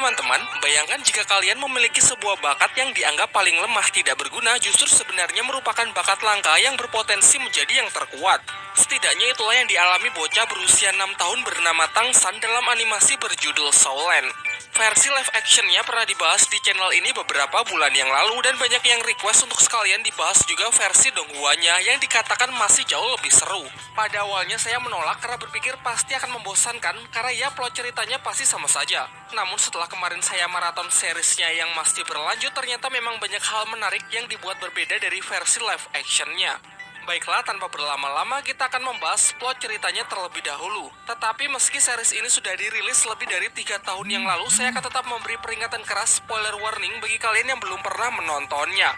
teman-teman, bayangkan jika kalian memiliki sebuah bakat yang dianggap paling lemah tidak berguna justru sebenarnya merupakan bakat langka yang berpotensi menjadi yang terkuat. Setidaknya itulah yang dialami bocah berusia 6 tahun bernama Tangsan dalam animasi berjudul Soulland. Versi live actionnya pernah dibahas di channel ini beberapa bulan yang lalu dan banyak yang request untuk sekalian dibahas juga versi donghuanya yang dikatakan masih jauh lebih seru. Pada awalnya saya menolak karena berpikir pasti akan membosankan karena ya plot ceritanya pasti sama saja. Namun setelah kemarin saya maraton seriesnya yang masih berlanjut ternyata memang banyak hal menarik yang dibuat berbeda dari versi live actionnya. Baiklah, tanpa berlama-lama kita akan membahas plot ceritanya terlebih dahulu. Tetapi meski series ini sudah dirilis lebih dari 3 tahun yang lalu, saya akan tetap memberi peringatan keras spoiler warning bagi kalian yang belum pernah menontonnya.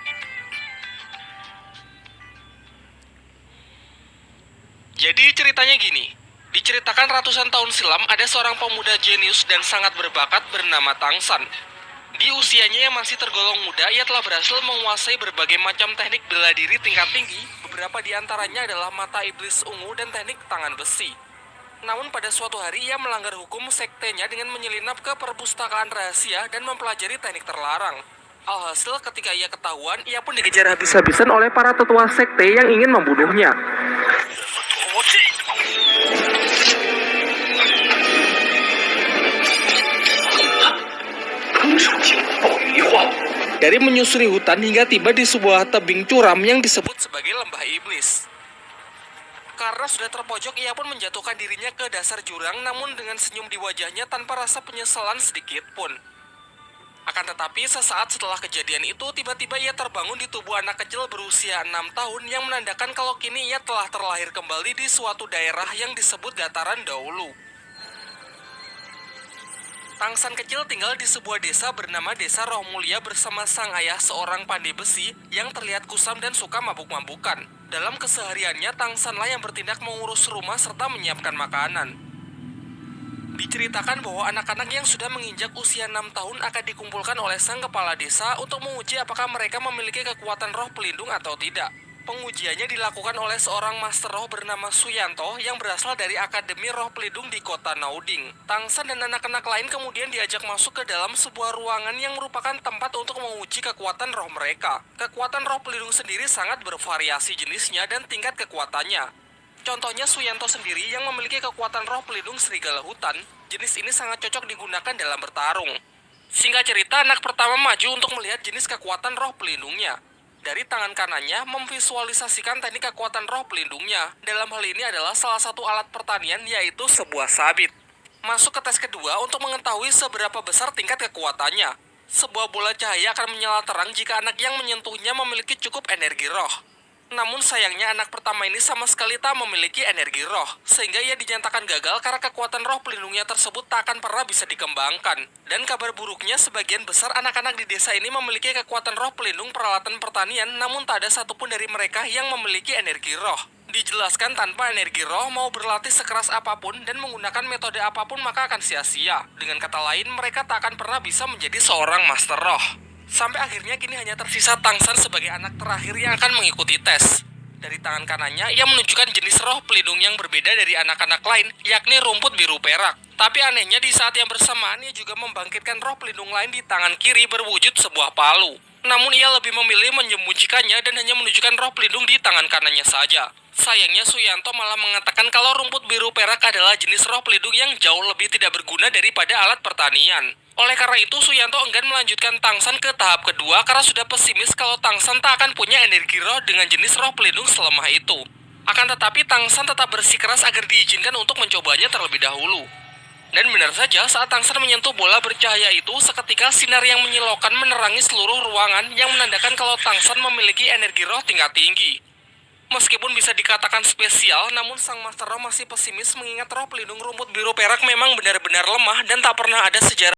Jadi ceritanya gini, diceritakan ratusan tahun silam ada seorang pemuda jenius dan sangat berbakat bernama Tangsan. Di usianya yang masih tergolong muda, ia telah berhasil menguasai berbagai macam teknik bela diri tingkat tinggi. Beberapa di antaranya adalah mata iblis ungu dan teknik tangan besi. Namun pada suatu hari ia melanggar hukum sektenya dengan menyelinap ke perpustakaan rahasia dan mempelajari teknik terlarang. Alhasil ketika ia ketahuan, ia pun dikejar habis-habisan oleh para tetua sekte yang ingin membunuhnya. Dari menyusuri hutan hingga tiba di sebuah tebing curam yang disebut sebagai lembah iblis. Karena sudah terpojok, ia pun menjatuhkan dirinya ke dasar jurang namun dengan senyum di wajahnya tanpa rasa penyesalan sedikit pun. Akan tetapi sesaat setelah kejadian itu tiba-tiba ia terbangun di tubuh anak kecil berusia 6 tahun yang menandakan kalau kini ia telah terlahir kembali di suatu daerah yang disebut dataran dahulu. Tangsan kecil tinggal di sebuah desa bernama Desa Roh Mulia bersama sang ayah seorang pandai besi yang terlihat kusam dan suka mabuk-mabukan. Dalam kesehariannya, Tangsanlah yang bertindak mengurus rumah serta menyiapkan makanan. Diceritakan bahwa anak-anak yang sudah menginjak usia 6 tahun akan dikumpulkan oleh sang kepala desa untuk menguji apakah mereka memiliki kekuatan roh pelindung atau tidak. Pengujiannya dilakukan oleh seorang master roh bernama Suyanto yang berasal dari Akademi Roh Pelindung di kota Nauding. Tangsan dan anak-anak lain kemudian diajak masuk ke dalam sebuah ruangan yang merupakan tempat untuk menguji kekuatan roh mereka. Kekuatan roh pelindung sendiri sangat bervariasi jenisnya dan tingkat kekuatannya. Contohnya Suyanto sendiri yang memiliki kekuatan roh pelindung serigala hutan, jenis ini sangat cocok digunakan dalam bertarung. Singkat cerita, anak pertama maju untuk melihat jenis kekuatan roh pelindungnya. Dari tangan kanannya memvisualisasikan teknik kekuatan roh pelindungnya. Dalam hal ini adalah salah satu alat pertanian yaitu sebuah sabit. Masuk ke tes kedua untuk mengetahui seberapa besar tingkat kekuatannya. Sebuah bola cahaya akan menyala terang jika anak yang menyentuhnya memiliki cukup energi roh. Namun sayangnya anak pertama ini sama sekali tak memiliki energi roh, sehingga ia dinyatakan gagal karena kekuatan roh pelindungnya tersebut tak akan pernah bisa dikembangkan. Dan kabar buruknya sebagian besar anak-anak di desa ini memiliki kekuatan roh pelindung peralatan pertanian, namun tak ada satupun dari mereka yang memiliki energi roh. Dijelaskan tanpa energi roh mau berlatih sekeras apapun dan menggunakan metode apapun maka akan sia-sia. Dengan kata lain mereka tak akan pernah bisa menjadi seorang master roh. Sampai akhirnya kini hanya tersisa Tangsan sebagai anak terakhir yang akan mengikuti tes. Dari tangan kanannya, ia menunjukkan jenis roh pelindung yang berbeda dari anak-anak lain, yakni rumput biru perak. Tapi anehnya di saat yang bersamaan, ia juga membangkitkan roh pelindung lain di tangan kiri berwujud sebuah palu. Namun ia lebih memilih menyembunyikannya dan hanya menunjukkan roh pelindung di tangan kanannya saja. Sayangnya Suyanto malah mengatakan kalau rumput biru perak adalah jenis roh pelindung yang jauh lebih tidak berguna daripada alat pertanian. Oleh karena itu, Suyanto enggan melanjutkan Tangsan ke tahap kedua karena sudah pesimis kalau Tangsan tak akan punya energi roh dengan jenis roh pelindung selemah itu. Akan tetapi, Tangsan tetap bersikeras agar diizinkan untuk mencobanya terlebih dahulu. Dan benar saja, saat Tangsan menyentuh bola bercahaya itu, seketika sinar yang menyilaukan menerangi seluruh ruangan yang menandakan kalau Tangsan memiliki energi roh tingkat tinggi. Meskipun bisa dikatakan spesial, namun sang master roh masih pesimis mengingat roh pelindung rumput biru perak memang benar-benar lemah dan tak pernah ada sejarah